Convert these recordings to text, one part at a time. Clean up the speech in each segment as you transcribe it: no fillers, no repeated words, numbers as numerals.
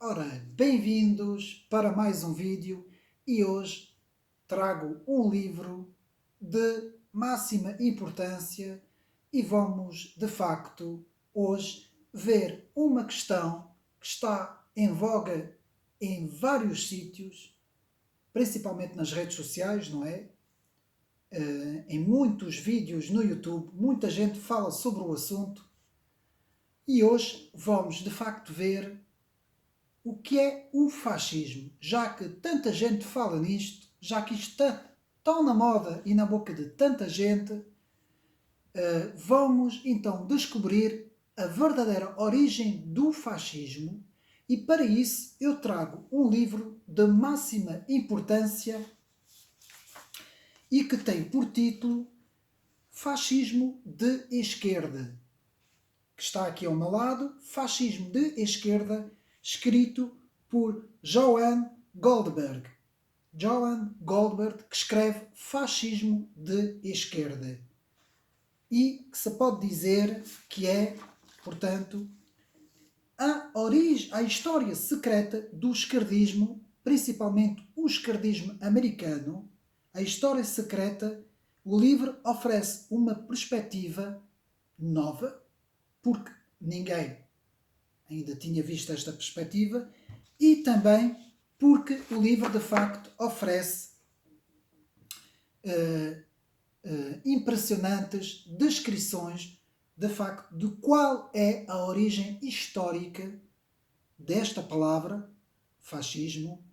Ora, bem-vindos para mais um vídeo e hoje trago um livro de máxima importância e vamos, de facto, hoje ver uma questão que está em voga em vários sítios, principalmente nas redes sociais, não é? Em muitos vídeos no YouTube, muita gente fala sobre o assunto e hoje vamos, de facto, ver o que é o fascismo, já que tanta gente fala nisto, já que isto está tão na moda e na boca de tanta gente, vamos então descobrir a verdadeira origem do fascismo e para isso eu trago um livro de máxima importância e que tem por título Fascismo de Esquerda, que está aqui ao meu lado, Fascismo de Esquerda, escrito por Johann Goldberg. Johann Goldberg, que escreve Fascismo de Esquerda. E que se pode dizer que é, portanto, a história secreta do esquerdismo, principalmente o esquerdismo americano. A história secreta, o livro oferece uma perspectiva nova, porque ninguém ainda tinha visto esta perspectiva, e também porque o livro de facto oferece impressionantes descrições de facto de qual é a origem histórica desta palavra, fascismo,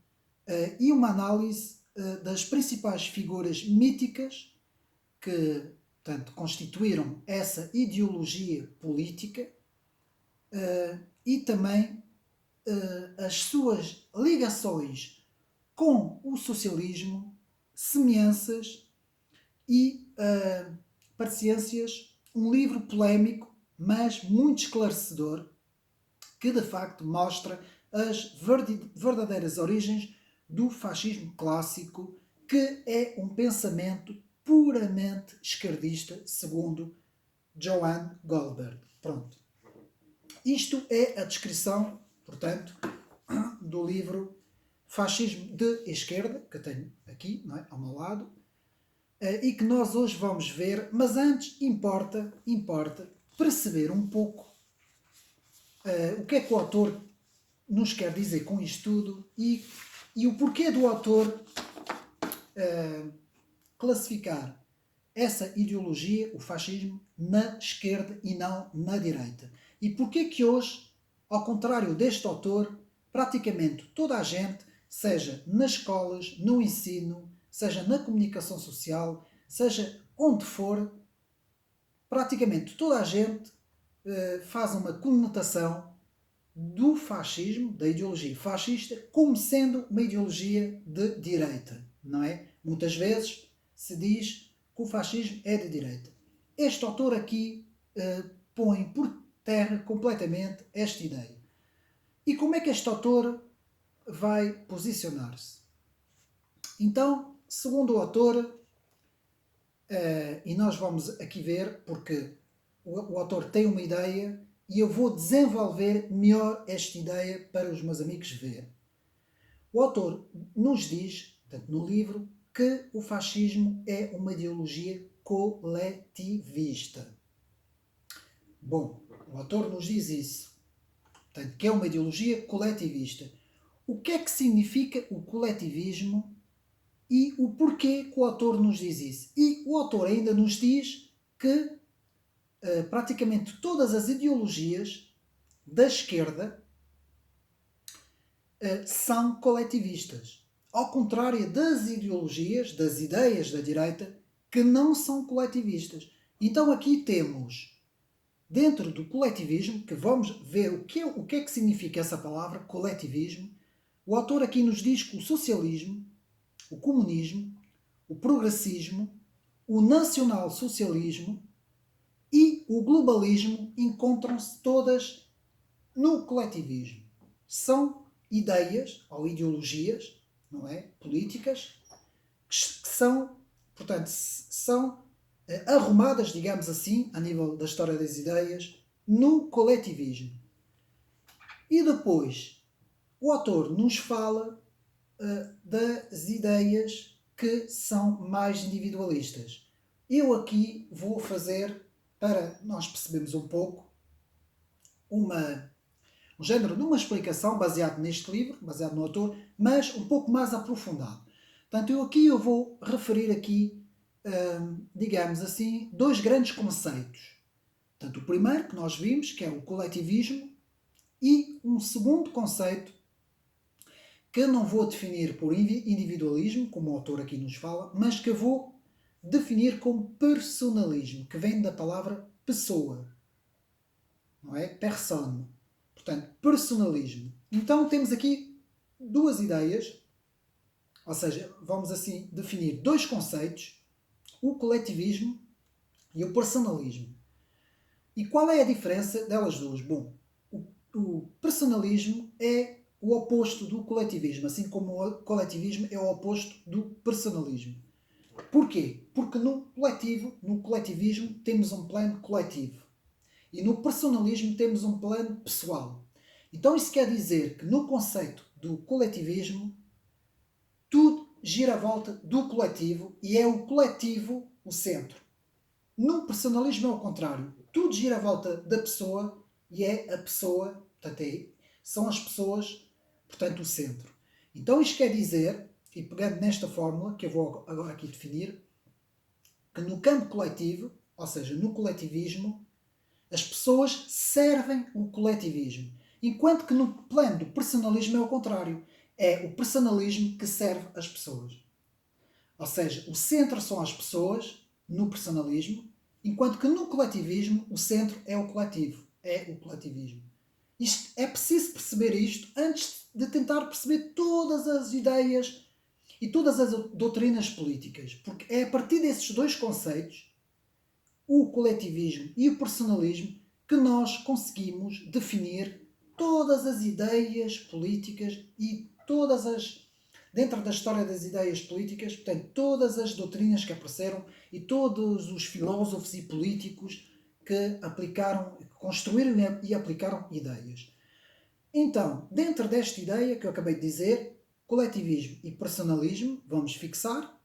e uma análise das principais figuras míticas que, portanto, constituíram essa ideologia política e também as suas ligações com o socialismo, semelhanças e parecências. Um livro polémico, mas muito esclarecedor, que de facto mostra as verdadeiras origens do fascismo clássico, que é um pensamento puramente esquerdista, segundo Johann Goldberg. Pronto. Isto é a descrição, portanto, do livro Fascismo de Esquerda, que eu tenho aqui, não é, ao meu lado, e que nós hoje vamos ver, mas antes importa perceber um pouco o que é que o autor nos quer dizer com isto tudo e o porquê do autor classificar essa ideologia, o fascismo, na esquerda e não na direita. E porquê que hoje, ao contrário deste autor, praticamente toda a gente, seja nas escolas, no ensino, seja na comunicação social, seja onde for, praticamente toda a gente faz uma conotação do fascismo, da ideologia fascista, como sendo uma ideologia de direita, não é? Muitas vezes se diz que o fascismo é de direita. Este autor aqui põe por terra completamente esta ideia. E como é que este autor vai posicionar-se? Então, segundo o autor, e nós vamos aqui ver, porque o autor tem uma ideia e eu vou desenvolver melhor esta ideia para os meus amigos ver. O autor nos diz, portanto, no livro, que o fascismo é uma ideologia coletivista. Bom, o autor nos diz isso, portanto, que é uma ideologia coletivista. O que é que significa o coletivismo e o porquê que o autor nos diz isso? E o autor ainda nos diz que praticamente todas as ideologias da esquerda são coletivistas. Ao contrário das ideologias, das ideias da direita, que não são coletivistas. Então aqui temos, dentro do coletivismo, que vamos ver o que é que significa essa palavra, coletivismo, o autor aqui nos diz que o socialismo, o comunismo, o progressismo, o nacionalsocialismo e o globalismo encontram-se todas no coletivismo. São ideias ou ideologias, não é, políticas, que são, portanto, são arrumadas, digamos assim, a nível da história das ideias, no coletivismo. E depois, o autor nos fala das ideias que são mais individualistas. Eu aqui vou fazer, para nós percebermos um pouco, um género de uma explicação baseado neste livro, baseado no autor, mas um pouco mais aprofundado. Portanto, eu vou referir aqui, digamos assim, dois grandes conceitos. Portanto, o primeiro que nós vimos, que é o coletivismo, e um segundo conceito que eu não vou definir por individualismo, como o autor aqui nos fala, mas que vou definir como personalismo, que vem da palavra pessoa, não é? Persona. Portanto, personalismo. Então temos aqui duas ideias, ou seja, vamos assim definir dois conceitos, o coletivismo e o personalismo. E qual é a diferença delas duas? Bom, o personalismo é o oposto do coletivismo, assim como o coletivismo é o oposto do personalismo. Porquê? Porque no coletivismo, temos um plano coletivo. E no personalismo temos um plano pessoal. Então isso quer dizer que no conceito do coletivismo, tudo gira à volta do coletivo e é o coletivo o centro. No personalismo é o contrário. Tudo gira à volta da pessoa e é a pessoa, portanto, são as pessoas, portanto, o centro. Então isto quer dizer, e pegando nesta fórmula que eu vou agora aqui definir, que no campo coletivo, ou seja, no coletivismo, as pessoas servem o coletivismo. Enquanto que no plano do personalismo é o contrário. É o personalismo que serve as pessoas. Ou seja, o centro são as pessoas no personalismo, enquanto que no coletivismo o centro é o coletivo. É o coletivismo. É preciso perceber isto antes de tentar perceber todas as ideias e todas as doutrinas políticas. Porque é a partir desses dois conceitos, o coletivismo e o personalismo, que nós conseguimos definir todas as ideias políticas e todas as, dentro da história das ideias políticas, portanto, todas as doutrinas que apareceram e todos os filósofos e políticos que aplicaram, construíram e aplicaram ideias. Então, dentro desta ideia que eu acabei de dizer, coletivismo e personalismo, vamos fixar.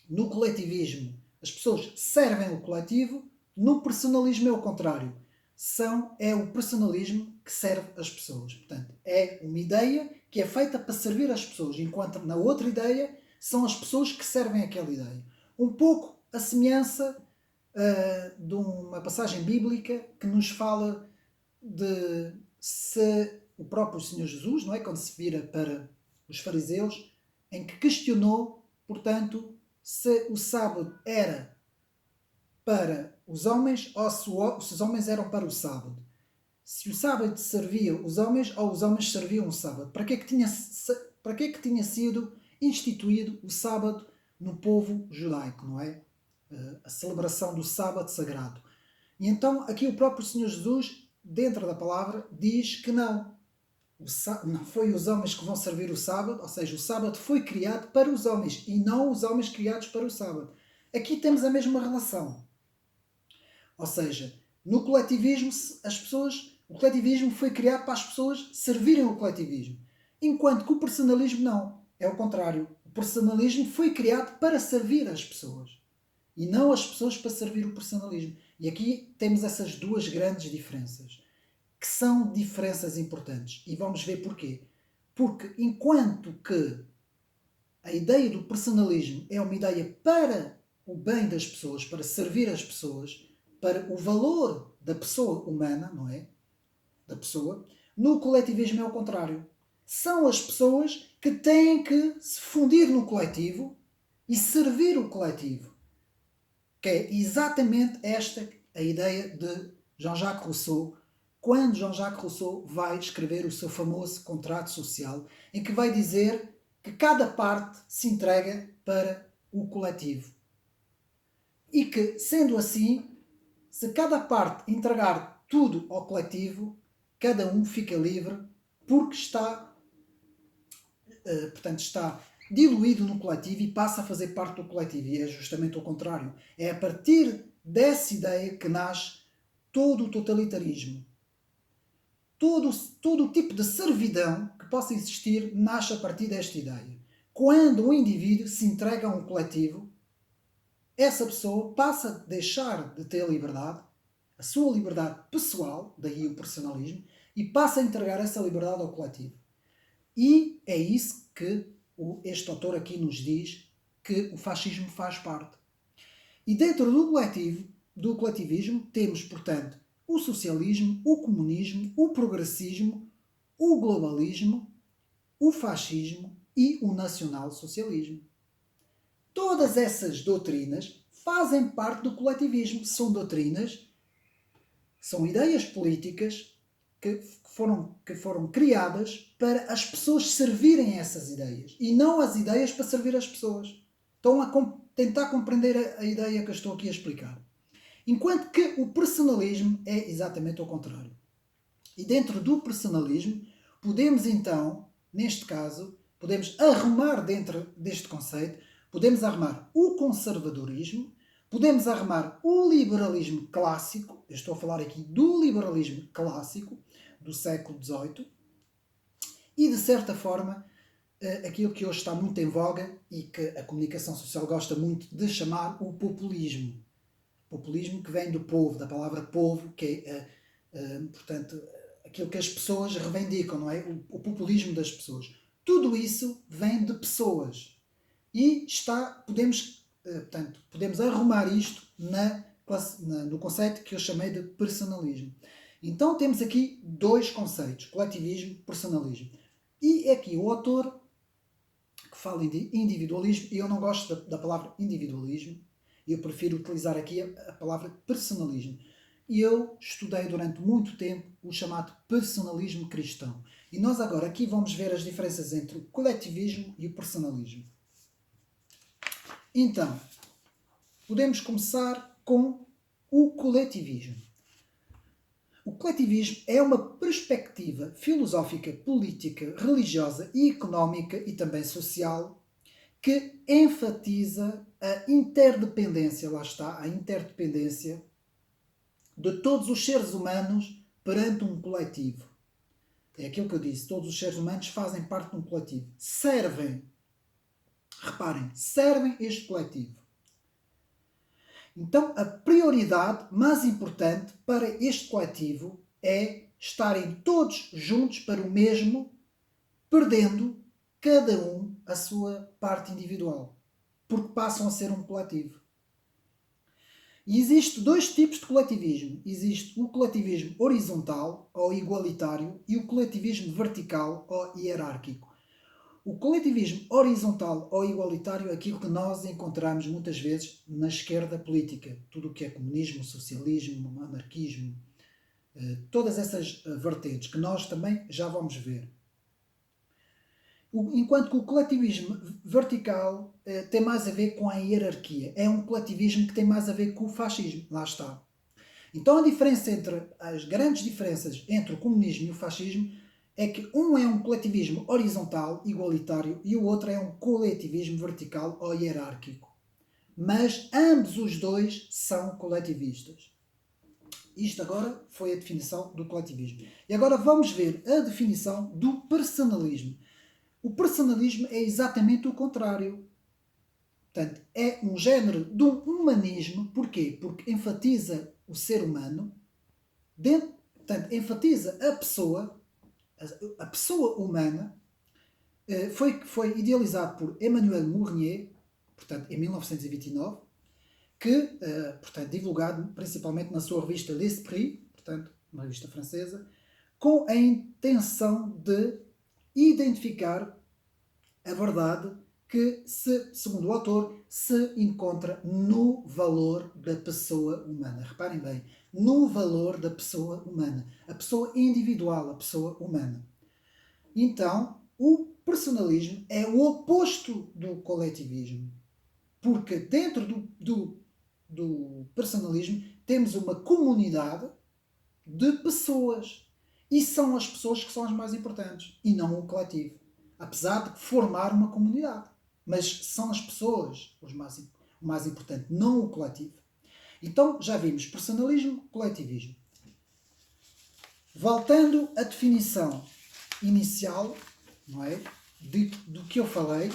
No coletivismo, as pessoas servem o coletivo. No personalismo é o contrário. É o personalismo que serve as pessoas. Portanto, é uma ideia que é feita para servir as pessoas, enquanto na outra ideia são as pessoas que servem aquela ideia. Um pouco a semelhança de uma passagem bíblica que nos fala de se o próprio Senhor Jesus, não é, quando se vira para os fariseus, em que questionou, portanto, se o sábado era para os homens ou se os homens eram para o sábado. Se o sábado servia os homens ou os homens serviam o sábado. Para que é que tinha sido instituído o sábado no povo judaico, não é? A celebração do sábado sagrado. E então aqui o próprio Senhor Jesus, dentro da palavra, diz que não. Não foi os homens que vão servir o sábado, ou seja, o sábado foi criado para os homens e não os homens criados para o sábado. Aqui temos a mesma relação. Ou seja, no coletivismo, o coletivismo foi criado para as pessoas servirem o coletivismo. Enquanto que o personalismo não. É o contrário. O personalismo foi criado para servir as pessoas. E não as pessoas para servir o personalismo. E aqui temos essas duas grandes diferenças, que são diferenças importantes. E vamos ver porquê. Porque enquanto que a ideia do personalismo é uma ideia para o bem das pessoas, para servir as pessoas, para o valor da pessoa humana, não é? Da pessoa, no coletivismo é o contrário. São as pessoas que têm que se fundir no coletivo e servir o coletivo. Que é exatamente esta a ideia de Jean-Jacques Rousseau, quando Jean-Jacques Rousseau vai escrever o seu famoso contrato social, em que vai dizer que cada parte se entrega para o coletivo. E que, sendo assim, se cada parte entregar tudo ao coletivo, cada um fica livre porque está diluído no coletivo e passa a fazer parte do coletivo. E é justamente o contrário. É a partir dessa ideia que nasce todo o totalitarismo. Todo o tipo de servidão que que possa existir nasce a partir desta ideia. Quando um indivíduo se entrega a um coletivo, essa pessoa passa a deixar de ter liberdade, a sua liberdade pessoal, daí o personalismo, e passa a entregar essa liberdade ao coletivo. E é isso que este autor aqui nos diz que o fascismo faz parte. E dentro do coletivismo, temos, portanto, o socialismo, o comunismo, o progressismo, o globalismo, o fascismo e o nacional-socialismo. Todas essas doutrinas fazem parte do coletivismo. São doutrinas, são ideias políticas que foram criadas para as pessoas servirem a essas ideias. E não as ideias para servir as pessoas. Estão a tentar compreender a ideia que eu estou aqui a explicar. Enquanto que o personalismo é exatamente o contrário. E dentro do personalismo, podemos então, neste caso, podemos arrumar dentro deste conceito, podemos arrumar o conservadorismo, podemos arrumar o liberalismo clássico, eu estou a falar aqui do liberalismo clássico, do século XVIII, e de certa forma, aquilo que hoje está muito em voga e que a comunicação social gosta muito de chamar o populismo. Populismo que vem do povo, da palavra povo, que é, portanto, aquilo que as pessoas reivindicam, não é? O populismo das pessoas. Tudo isso vem de pessoas. E podemos arrumar isto no conceito que eu chamei de personalismo. Então temos aqui dois conceitos, coletivismo e personalismo. E aqui o autor que fala em individualismo, e eu não gosto da palavra individualismo, eu prefiro utilizar aqui a palavra personalismo. E eu estudei durante muito tempo o chamado personalismo cristão. E nós agora aqui vamos ver as diferenças entre o coletivismo e o personalismo. Então, podemos começar com o coletivismo. O coletivismo é uma perspectiva filosófica, política, religiosa e económica e também social que enfatiza a interdependência, lá está, a interdependência de todos os seres humanos perante um coletivo. É aquilo que eu disse, todos os seres humanos fazem parte de um coletivo. Servem este coletivo. Então, a prioridade mais importante para este coletivo é estarem todos juntos para o mesmo, perdendo cada um a sua parte individual, porque passam a ser um coletivo. E existem dois tipos de coletivismo. Existe o coletivismo horizontal ou igualitário e o coletivismo vertical ou hierárquico. O coletivismo horizontal ou igualitário é aquilo que nós encontramos muitas vezes na esquerda política. Tudo o que é comunismo, socialismo, anarquismo, todas essas vertentes que nós também já vamos ver. Enquanto que o coletivismo vertical tem mais a ver com a hierarquia. É um coletivismo que tem mais a ver com o fascismo. Lá está. Então as grandes diferenças entre o comunismo e o fascismo é que um é um coletivismo horizontal, igualitário, e o outro é um coletivismo vertical ou hierárquico. Mas ambos os dois são coletivistas. Isto agora foi a definição do coletivismo. E agora vamos ver a definição do personalismo. O personalismo é exatamente o contrário. Portanto, é um género de um humanismo. Porquê? Porque enfatiza o ser humano, portanto, enfatiza a pessoa humana. Foi idealizado por Emmanuel Mounier, portanto, em 1929, que, portanto, divulgado principalmente na sua revista L'Esprit, portanto, uma revista francesa, com a intenção de identificar a verdade que, segundo o autor, se encontra no valor da pessoa humana. Reparem bem, no valor da pessoa humana. A pessoa individual, a pessoa humana. Então, o personalismo é o oposto do coletivismo. Porque dentro do personalismo temos uma comunidade de pessoas. E são as pessoas que são as mais importantes, e não o coletivo. Apesar de formar uma comunidade. Mas são as pessoas o mais importante, não o coletivo. Então, já vimos personalismo, coletivismo. Voltando à definição inicial, não é? Do que eu falei,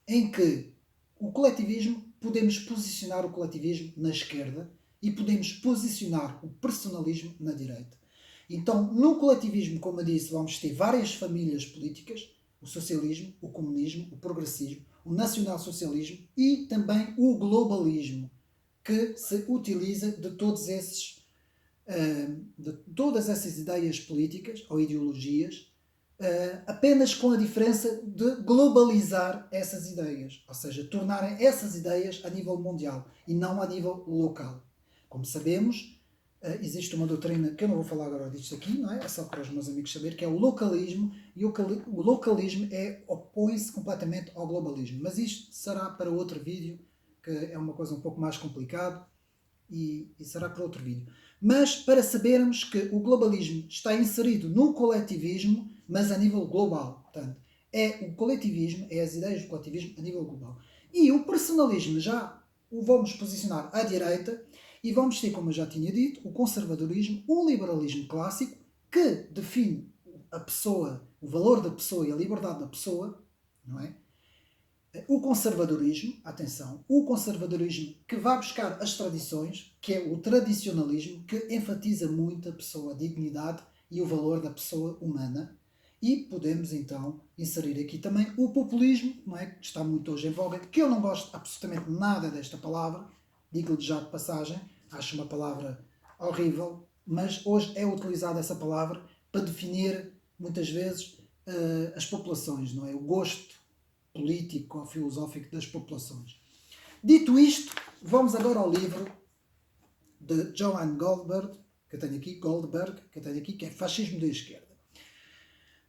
em que o coletivismo, podemos posicionar o coletivismo na esquerda e podemos posicionar o personalismo na direita. Então, no coletivismo, como eu disse, vamos ter várias famílias políticas, o socialismo, o comunismo, o progressismo, o nacionalsocialismo e também o globalismo, que se utiliza de todas essas ideias políticas ou ideologias, apenas com a diferença de globalizar essas ideias, ou seja, tornarem essas ideias a nível mundial e não a nível local. Como sabemos, existe uma doutrina, que eu não vou falar agora disto aqui, não é? É só para os meus amigos saberem, que é o localismo, e o localismo opõe-se completamente ao globalismo. Mas isto será para outro vídeo, que é uma coisa um pouco mais complicada, e será para outro vídeo. Mas para sabermos que o globalismo está inserido no coletivismo, mas a nível global. Portanto, é o coletivismo, é as ideias do coletivismo a nível global. E o personalismo já o vamos posicionar à direita e vamos ter, como eu já tinha dito, o conservadorismo, o liberalismo clássico, que define a pessoa, o valor da pessoa e a liberdade da pessoa, não é? O conservadorismo, atenção, o conservadorismo que vai buscar as tradições, que é o tradicionalismo, que enfatiza muito a pessoa, a dignidade e o valor da pessoa humana. E podemos então inserir aqui também o populismo, não é? Que está muito hoje em voga, que eu não gosto absolutamente nada desta palavra, digo-lhe já de passagem, acho uma palavra horrível, mas hoje é utilizada essa palavra para definir muitas vezes as populações, não é? O gosto político ou filosófico das populações. Dito isto, vamos agora ao livro de Johann Goldberg, que eu tenho aqui, que é Fascismo da Esquerda.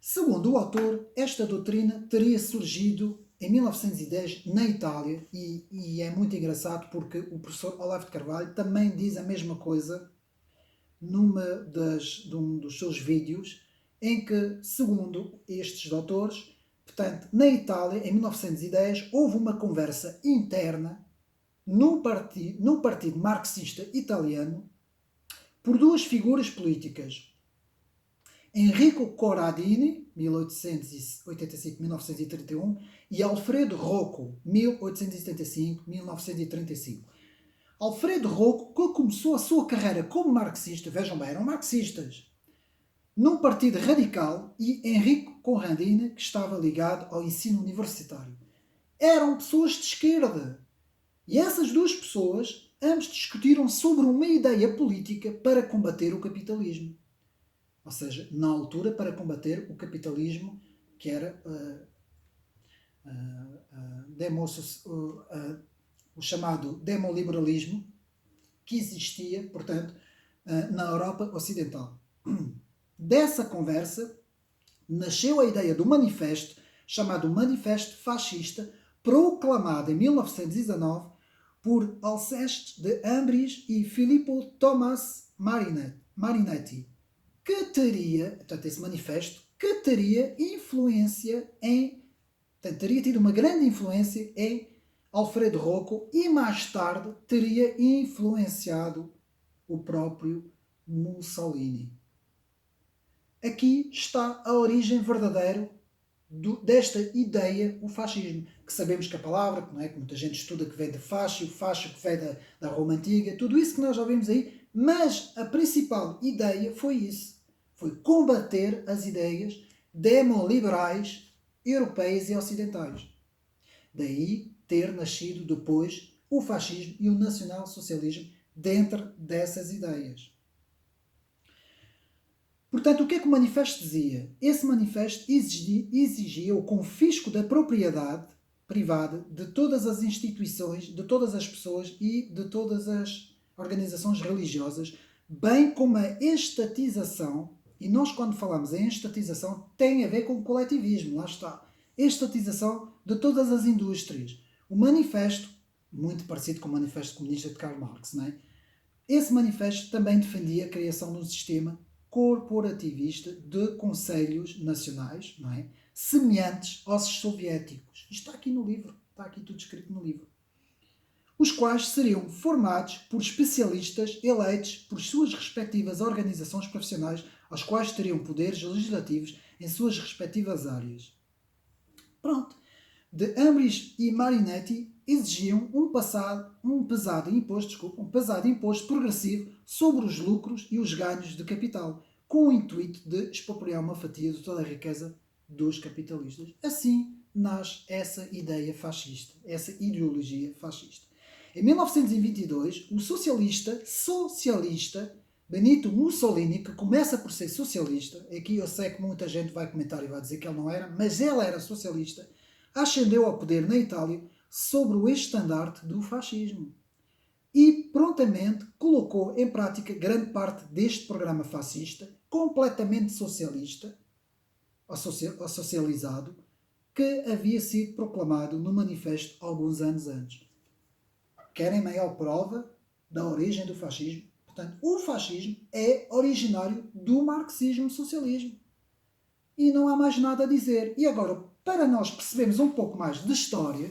Segundo o autor, esta doutrina teria surgido em 1910 na Itália e é muito engraçado porque o professor Olavo de Carvalho também diz a mesma coisa de um dos seus vídeos, em que, segundo estes doutores, portanto, na Itália, em 1910, houve uma conversa interna no partido marxista italiano por duas figuras políticas. Enrico Corradini, 1885-1931, e Alfredo Rocco, 1875-1935. Alfredo Rocco, que começou a sua carreira como marxista, vejam bem, eram marxistas, num partido radical, e Enrico Corradini, que estava ligado ao ensino universitário. Eram pessoas de esquerda. E essas duas pessoas ambos discutiram sobre uma ideia política para combater o capitalismo. Ou seja, na altura, para combater o capitalismo, que era o chamado demoliberalismo, que existia, portanto, na Europa Ocidental. Dessa conversa nasceu a ideia do manifesto, chamado Manifesto Fascista, proclamado em 1919 por Alceste de Ambris e Filippo Tomás Marinetti, que teria, portanto, esse manifesto, que teria influência teria tido uma grande influência em Alfredo Rocco e mais tarde teria influenciado o próprio Mussolini. Aqui está a origem verdadeira desta ideia, o fascismo, que sabemos que a palavra, não é, que muita gente estuda, que vem de fascio, fascio que vem da Roma Antiga, tudo isso que nós já vimos aí, mas a principal ideia foi isso, foi combater as ideias demoliberais europeias e ocidentais. Daí ter nascido depois o fascismo e o nacionalsocialismo dentro dessas ideias. Portanto, o que é que o manifesto dizia? Esse manifesto exigia o confisco da propriedade privada de todas as instituições, de todas as pessoas e de todas as organizações religiosas, bem como a estatização, e nós quando falamos em estatização tem a ver com o coletivismo, lá está, estatização de todas as indústrias. O manifesto, muito parecido com o manifesto comunista de Karl Marx, não é? Esse manifesto também defendia a criação de um sistema corporativista de conselhos nacionais, não é? Semelhantes aos soviéticos. Isto está aqui no livro, está aqui tudo escrito no livro. Os quais seriam formados por especialistas eleitos por suas respectivas organizações profissionais, aos quais teriam poderes legislativos em suas respectivas áreas. Pronto. De Ambridge e Marinetti exigiam um pesado imposto progressivo sobre os lucros e os ganhos de capital, com o intuito de expropriar uma fatia de toda a riqueza dos capitalistas. Assim nasce essa ideia fascista, essa ideologia fascista. Em 1922, o socialista Benito Mussolini, que começa por ser socialista, aqui eu sei que muita gente vai comentar e vai dizer que ele não era, mas ele era socialista, ascendeu ao poder na Itália sobre o estandarte do fascismo e prontamente colocou em prática grande parte deste programa fascista, completamente socialista, ou socializado, que havia sido proclamado no manifesto alguns anos antes. Querem maior prova da origem do fascismo? Portanto, o fascismo é originário do marxismo-socialismo. E não há mais nada a dizer. E agora, para nós percebermos um pouco mais de história,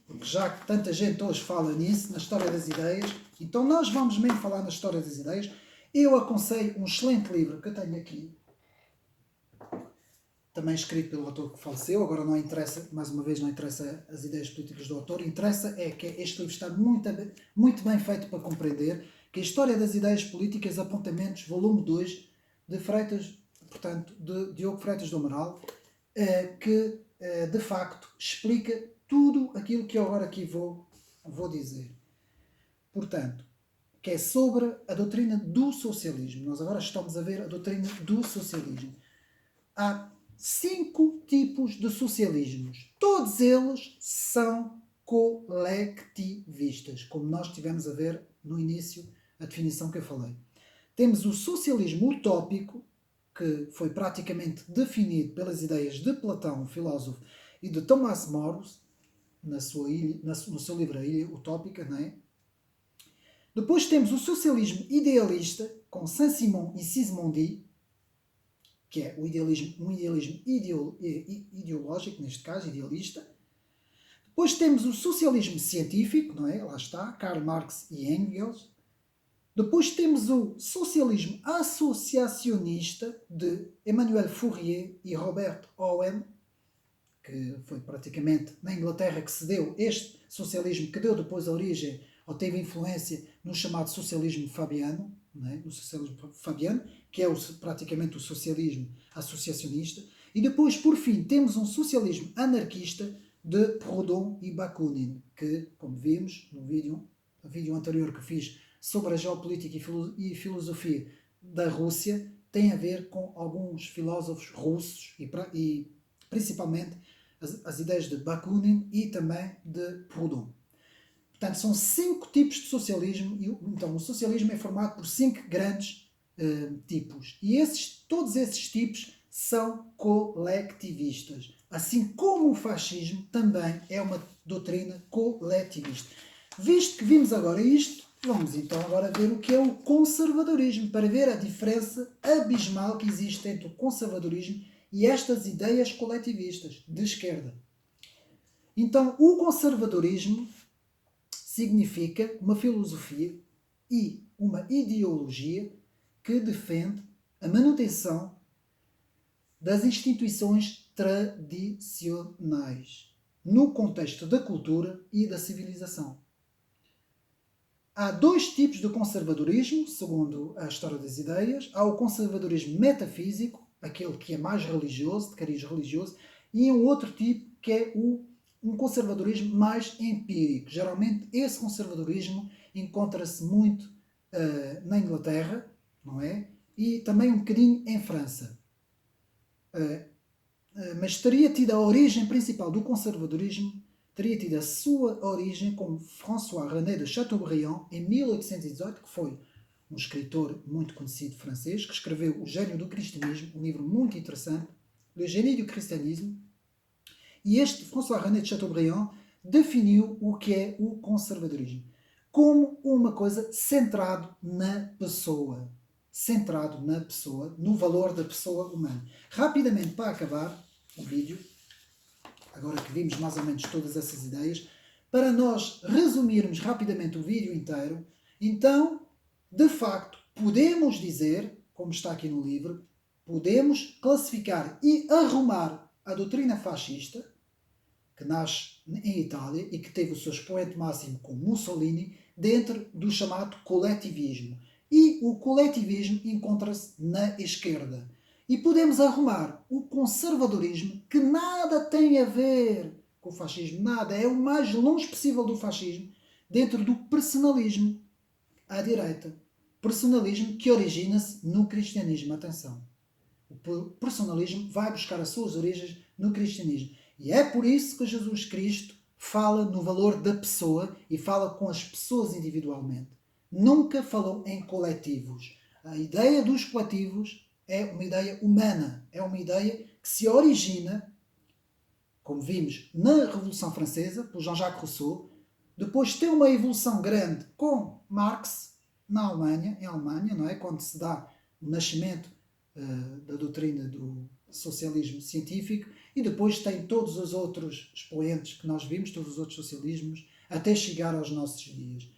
porque já que tanta gente hoje fala nisso, na história das ideias, então nós vamos mesmo falar na história das ideias. Eu aconselho um excelente livro que eu tenho aqui, também escrito pelo autor que faleceu. Agora não interessa, mais uma vez, não interessa as ideias políticas do autor, interessa é que este livro está muito bem feito para compreender que a História das Ideias Políticas, Apontamentos, volume 2, de Freitas, portanto, de Diogo Freitas do Amaral, que de facto explica tudo aquilo que eu agora aqui vou dizer. Portanto, que é sobre a doutrina do socialismo. Nós agora estamos a ver a doutrina do socialismo. Há 5 tipos de socialismos. Todos eles são coletivistas, como nós tivemos a ver no início, a definição que eu falei. Temos o socialismo utópico, que foi praticamente definido pelas ideias de Platão, filósofo, e de Thomas More, no seu livro A Ilha Utópica, não é? Depois temos o socialismo idealista, com Saint-Simon e Sismondi, que é um idealismo ideológico, neste caso, idealista. Depois temos o socialismo científico, não é? Lá está, Karl Marx e Engels. Depois temos o socialismo associacionista de Emmanuel Fourier e Robert Owen, que foi praticamente na Inglaterra que se deu este socialismo, que deu depois a origem, ou teve influência, no chamado socialismo fabiano, não é? No socialismo fabiano, que é praticamente o socialismo associacionista. E depois, por fim, temos um socialismo anarquista de Proudhon e Bakunin, que, como vimos no vídeo anterior que fiz sobre a geopolítica e filosofia da Rússia, tem a ver com alguns filósofos russos e principalmente as ideias de Bakunin e também de Proudhon. Portanto, são 5 tipos de socialismo. Então, o socialismo é formado por 5 grandes tipos. E todos esses tipos são coletivistas. Assim como o fascismo também é uma doutrina coletivista. Visto que vimos agora isto, vamos então agora ver o que é o conservadorismo, para ver a diferença abismal que existe entre o conservadorismo e estas ideias coletivistas de esquerda. Então, o conservadorismo significa uma filosofia e uma ideologia que defende a manutenção das instituições tradicionais no contexto da cultura e da civilização. Há 2 tipos de conservadorismo, segundo a história das ideias. Há o conservadorismo metafísico, aquele que é mais religioso, de cariz religioso, e um outro tipo que é um conservadorismo mais empírico. Geralmente esse conservadorismo encontra-se muito na Inglaterra, não é? E também um bocadinho em França. Mas teria tido a origem principal do conservadorismo, teria tido a sua origem com François-René de Chateaubriand, em 1818, que foi um escritor muito conhecido francês, que escreveu O Gênio do Cristianismo, um livro muito interessante, Le Génie du Christianisme. E este François-René de Chateaubriand definiu o que é o conservadorismo como uma coisa centrado na pessoa. Centrado na pessoa, no valor da pessoa humana. Rapidamente, para acabar o vídeo, agora que vimos mais ou menos todas essas ideias, para nós resumirmos rapidamente o vídeo inteiro, então, de facto, podemos dizer, como está aqui no livro, podemos classificar e arrumar a doutrina fascista, que nasce em Itália e que teve o seu expoente máximo com Mussolini, dentro do chamado coletivismo. E o coletivismo encontra-se na esquerda. E podemos arrumar o conservadorismo, que nada tem a ver com o fascismo, nada, é o mais longe possível do fascismo, dentro do personalismo à direita. Personalismo que origina-se no cristianismo. Atenção. O personalismo vai buscar as suas origens no cristianismo. E é por isso que Jesus Cristo fala no valor da pessoa e fala com as pessoas individualmente. Nunca falou em coletivos. A ideia dos coletivos é uma ideia humana, é uma ideia que se origina, como vimos na Revolução Francesa, por Jean-Jacques Rousseau, depois tem uma evolução grande com Marx na Alemanha, em Alemanha, não é? Quando se dá o nascimento da doutrina do socialismo científico, e depois tem todos os outros expoentes que nós vimos, todos os outros socialismos, até chegar aos nossos dias.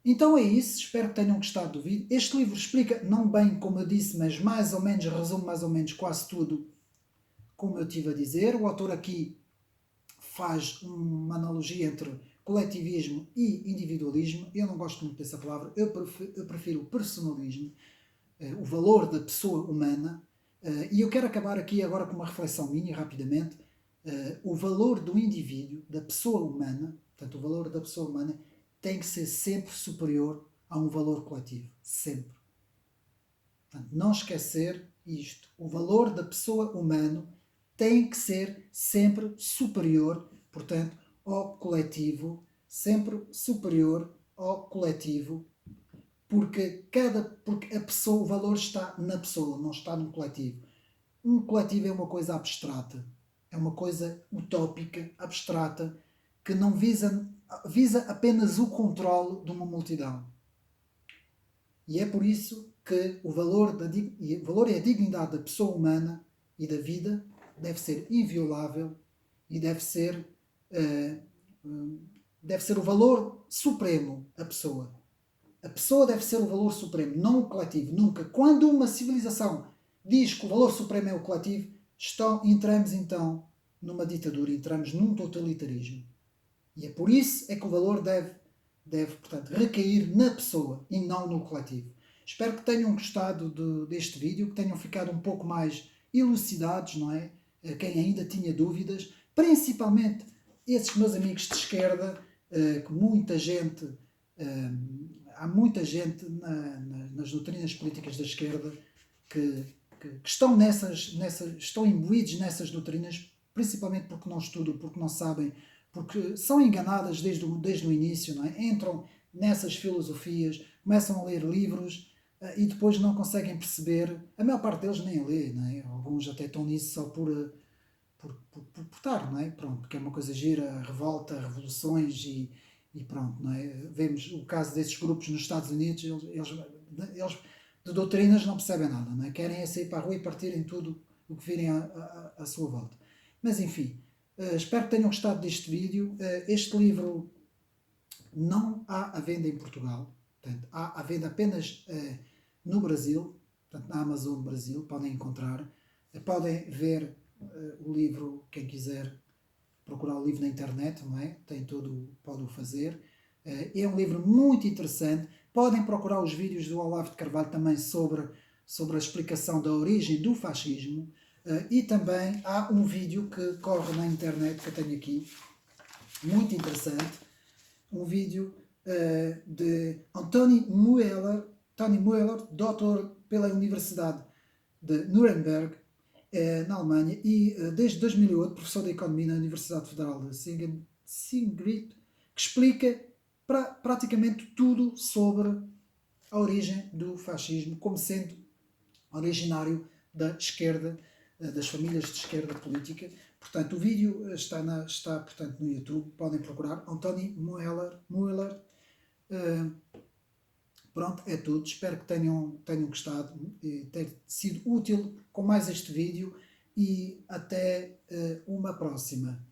Então é isso, espero que tenham gostado do vídeo. Este livro explica, não bem como eu disse, mas mais ou menos, resume mais ou menos quase tudo como eu estive a dizer. O autor aqui faz uma analogia entre coletivismo e individualismo. Eu não gosto muito dessa palavra, eu prefiro o personalismo, o valor da pessoa humana. E eu quero acabar aqui agora com uma reflexão minha, rapidamente. O valor do indivíduo, da pessoa humana, portanto, o valor da pessoa humana tem que ser sempre superior a um valor coletivo. Sempre. Portanto, não esquecer isto. O valor da pessoa humana tem que ser sempre superior, portanto, ao coletivo. Sempre superior ao coletivo. Porque a pessoa, o valor está na pessoa, não está no coletivo. Um coletivo é uma coisa abstrata. É uma coisa utópica, abstrata, que não visa apenas o controle de uma multidão. E é por isso que o valor e a dignidade da pessoa humana e da vida deve ser inviolável e deve ser o valor supremo, a pessoa. A pessoa deve ser o valor supremo, não o coletivo, nunca. Quando uma civilização diz que o valor supremo é o coletivo, entramos então numa ditadura, entramos num totalitarismo. E é por isso é que o valor deve portanto, recair na pessoa e não no coletivo. Espero que tenham gostado deste vídeo, que tenham ficado um pouco mais elucidados, não é? Quem ainda tinha dúvidas, principalmente esses meus amigos de esquerda, que muita gente, há muita gente nas doutrinas políticas da esquerda que estão estão imbuídos nessas doutrinas, principalmente porque não estudam, porque não sabem, porque são enganadas desde o início, não é? Entram nessas filosofias, começam a ler livros e depois não conseguem perceber. A maior parte deles nem lê, não é? Alguns até estão nisso só por estar, não é? Pronto, porque é uma coisa gira, revolta, revoluções e pronto, não é? Vemos o caso desses grupos nos Estados Unidos, eles de doutrinas não percebem nada, não é? Querem sair para a rua e partirem tudo o que virem à sua volta. Mas enfim, espero que tenham gostado deste vídeo. Este livro não há à venda em Portugal, portanto, há à venda apenas no Brasil, portanto, na Amazon Brasil, podem encontrar. Podem ver o livro, quem quiser procurar o livro na internet, não é? Pode o fazer. É um livro muito interessante. Podem procurar os vídeos do Olavo de Carvalho também sobre a explicação da origem do fascismo. E também há um vídeo que corre na internet, que eu tenho aqui, muito interessante, um vídeo de Anthony Mueller, doutor pela Universidade de Nuremberg, na Alemanha, e desde 2008 professor de Economia na Universidade Federal de Sigrid, que explica praticamente tudo sobre a origem do fascismo, como sendo originário da esquerda, das famílias de esquerda política. Portanto, o vídeo está portanto, no YouTube, podem procurar, Anthony Mueller. Pronto, é tudo. Espero que tenham gostado e ter sido útil com mais este vídeo e até uma próxima.